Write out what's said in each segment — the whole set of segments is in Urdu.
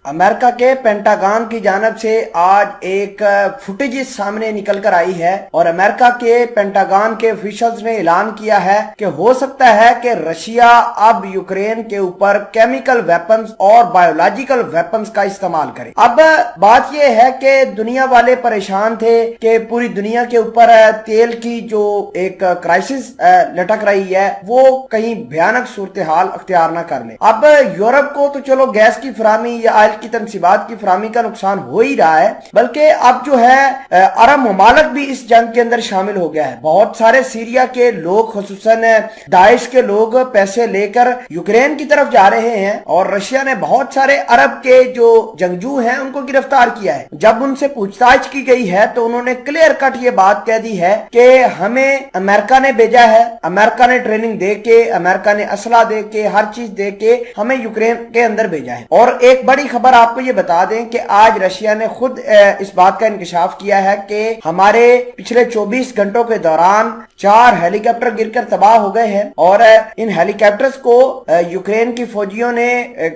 امریکہ کے پینٹاگان کی جانب سے آج ایک فوٹیج سامنے نکل کر آئی ہے اور امریکہ کے پینٹاگان کے افیشلز نے اعلان کیا ہے کہ ہو سکتا ہے کہ رشیا اب یوکرین کے اوپر کیمیکل ویپنز اور بایولوجیکل ویپنز کا استعمال کرے۔ اب بات یہ ہے کہ دنیا والے پریشان تھے کہ پوری دنیا کے اوپر تیل کی جو ایک کرائسس لٹک رہی ہے وہ کہیں بھیانک صورتحال اختیار نہ کر لے۔ اب یورپ کو تو چلو گیس کی فراہمی یا آئل کی تنصیبات کی فراہمی کا نقصان ہو ہی رہا ہے، بلکہ اب جو ہے عرب ممالک بھی اس جنگ کے اندر شامل ہو گیا ہے۔ بہت سارے سیریا کے لوگ خصوصاً داعش کے لوگ پیسے لے کر یوکرین کی طرف جا رہے ہیں اور رشیا نے بہت سارے عرب کے جو جنگجو ہیں ان کو گرفتار کیا ہے۔ جب ان سے پوچھ تاچھ کی گئی ہے تو انہوں نے کلیئر کٹ یہ بات کہہ دی ہے کہ ہمیں امریکہ نے بھیجا ہے، امریکہ نے ٹریننگ دے کے، امریکہ نے اسلحہ دے کے، ہر چیز دے کے ہمیں یوکرین کے اندر بھیجا ہے۔ اور ایک بڑی خبر آپ کو یہ بتا دیں کہ آج رشیا نے خود اس بات کا انکشاف کیا ہے کہ ہمارے پچھلے 24 گھنٹوں کے دوران 4 ہیلی کاپٹر گر کر تباہ ہو گئے ہیں اور ان ہیلی کاپٹرز کو یوکرین کی فوجیوں نے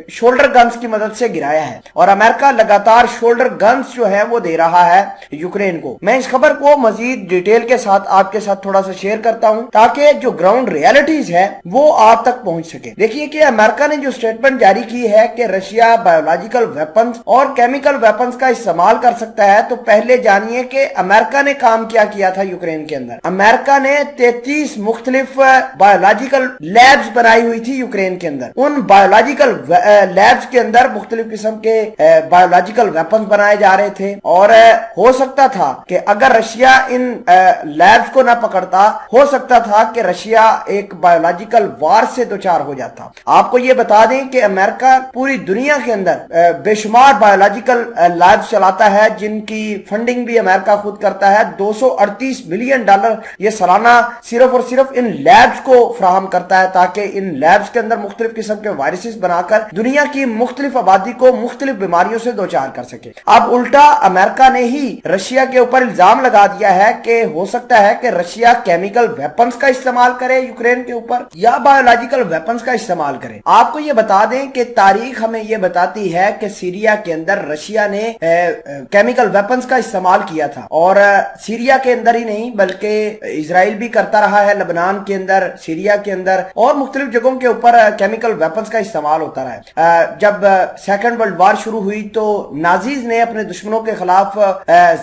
شولڈر گنز کی مدد سے گرایا ہے اور امریکہ لگاتار شولڈر گنز جو ہے وہ دے رہا ہے یوکرین کو۔ میں اس خبر کو مزید ڈیٹیل کے ساتھ آپ کے ساتھ تھوڑا سا شیئر کرتا ہوں تاکہ جو گراؤنڈ ریالٹیز ہے وہ آپ تک پہنچ سکے۔ دیکھیے کہ امریکہ نے جو سٹیٹمنٹ جاری کی ہے کہ رشیا بایولوجیکل ویپنز اور کیمیکل ویپنز کا استعمال کر سکتا ہے، تو پہلے جانیے کہ امریکہ نے کام کیا تھا یوکرین کے اندر۔ امریکہ نے 33 مختلف بایولوجیکل لیبز بنائی ہوئی تھی یوکرین کے اندر۔ ان بایولوجیکل لیبز کے اندر مختلف قسم کے بایولوجیکل ویپنز بنائے جا رہے تھے اور ہو سکتا تھا کہ اگر رشیا ان لیبز کو نہ پکڑتا، ہو سکتا تھا کہ رشیا ایک بایولوجیکل وار سے دوچار ہو جاتا۔ آپ کو یہ بتا دیں کہ امریکہ پوری دنیا کے اندر بے شمار بایولوجیکل لیبز چلاتا ہے جن کی فنڈنگ بھی امریکہ خود کرتا ہے۔ $238 ملین یہ سالانہ صرف اور صرف ان لیبز کو فراہم کرتا ہے تاکہ ان لیبز کے اندر مختلف قسم کے وائرسز بنا کر دنیا کی مختلف آبادی کو مختلف بیماریوں سے دوچار کر سکے۔ اب الٹا امریکہ نے ہی رشیا کے اوپر الزام لگا دیا ہے کہ ہو سکتا ہے کہ رشیا کیمیکل ویپنز کا استعمال کرے یوکرین کے اوپر یا بایولوجیکل ویپنز کا استعمال کرے۔ آپ کو یہ بتا دیں کہ تاریخ ہمیں یہ بتاتی ہے کہ سیریا کے اندر رشیا نے کیمیکل ویپنز کا استعمال کیا تھا اور سیریا کے اندر ہی نہیں بلکہ اسرائیل بھی کرتا رہا ہے، لبنان کے اندر، سیریا کے اندر اور مختلف جگہوں کے اوپر کیمیکل ویپنز کا استعمال ہوتا رہا ہے۔ جب سیکنڈ ورلڈ وار شروع ہوئی تو نازیز نے اپنے دشمنوں کے خلاف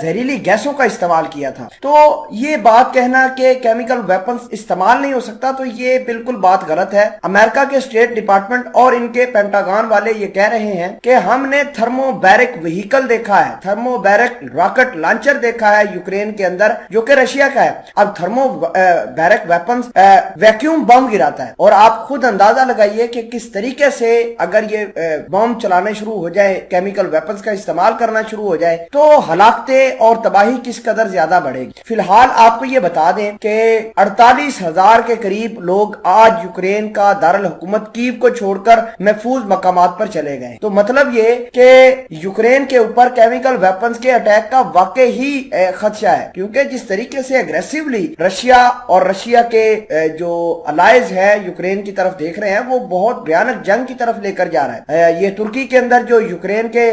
زہریلی گیسوں کا استعمال کیا تھا۔ تو یہ بات کہنا کہ کیمیکل ویپنز استعمال نہیں ہو سکتا تو یہ بالکل بات غلط ہے۔ امریکہ کے اسٹیٹ ڈپارٹمنٹ اور ان کے پینٹاگان والے یہ کہہ رہے ہیں کہ ہم نے تھرمو بیرک وہیکل دیکھا ہے، تھرمو بیرک راکٹ لانچر دیکھا ہے یوکرین کے اندر جو کہ رشیا کا ہے۔ اب تھرمو بیرک ویپنز ویکیوم بم گراتا ہے اور آپ خود اندازہ لگائیے کہ کس طریقے سے اگر یہ بم چلانے شروع ہو جائے، کیمیکل ویپنز کا استعمال کرنا شروع ہو جائے تو ہلاکتیں اور تباہی کس قدر زیادہ بڑھے گی۔ فی الحال آپ کو یہ بتا دیں کہ 48,000 کے قریب لوگ آج یوکرین کا دارالحکومت کیو کو چھوڑ کر محفوظ مقامات پر چلے گئے۔ تو مطلب یہ کہ یوکرین کے اوپر کیمیکل ویپنز کے اٹیک کا واقع ہی خدشہ ہے، کیونکہ جس طریقے سے اگریسیولی رشیا اور رشیا کے جو الائز ہے یوکرین کی طرف دیکھ رہے ہیں وہ بہت بھیانک جنگ کی طرف لے کر جا رہا ہے۔ یہ ترکی کے اندر جو یوکرین کے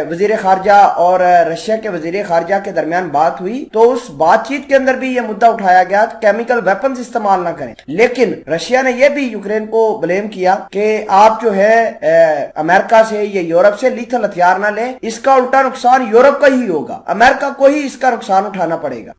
وزیر خارجہ اور رشیا کے وزیر خارجہ کے درمیان بات ہوئی تو اس بات چیت کے اندر بھی یہ مدعا اٹھایا گیا کہ کیمیکل ویپنز استعمال نہ کریں، لیکن رشیا نے یہ بھی یوکرین کو بلیم کیا کہ آپ جو ہے امریکہ سے یا یورپ سے لیتھل ہتھیار نہ لیں، اس کا الٹا نقصان یورپ کا ہی ہوگا، امریکہ کو ہی اس کا نقصان اٹھانا پڑے گا۔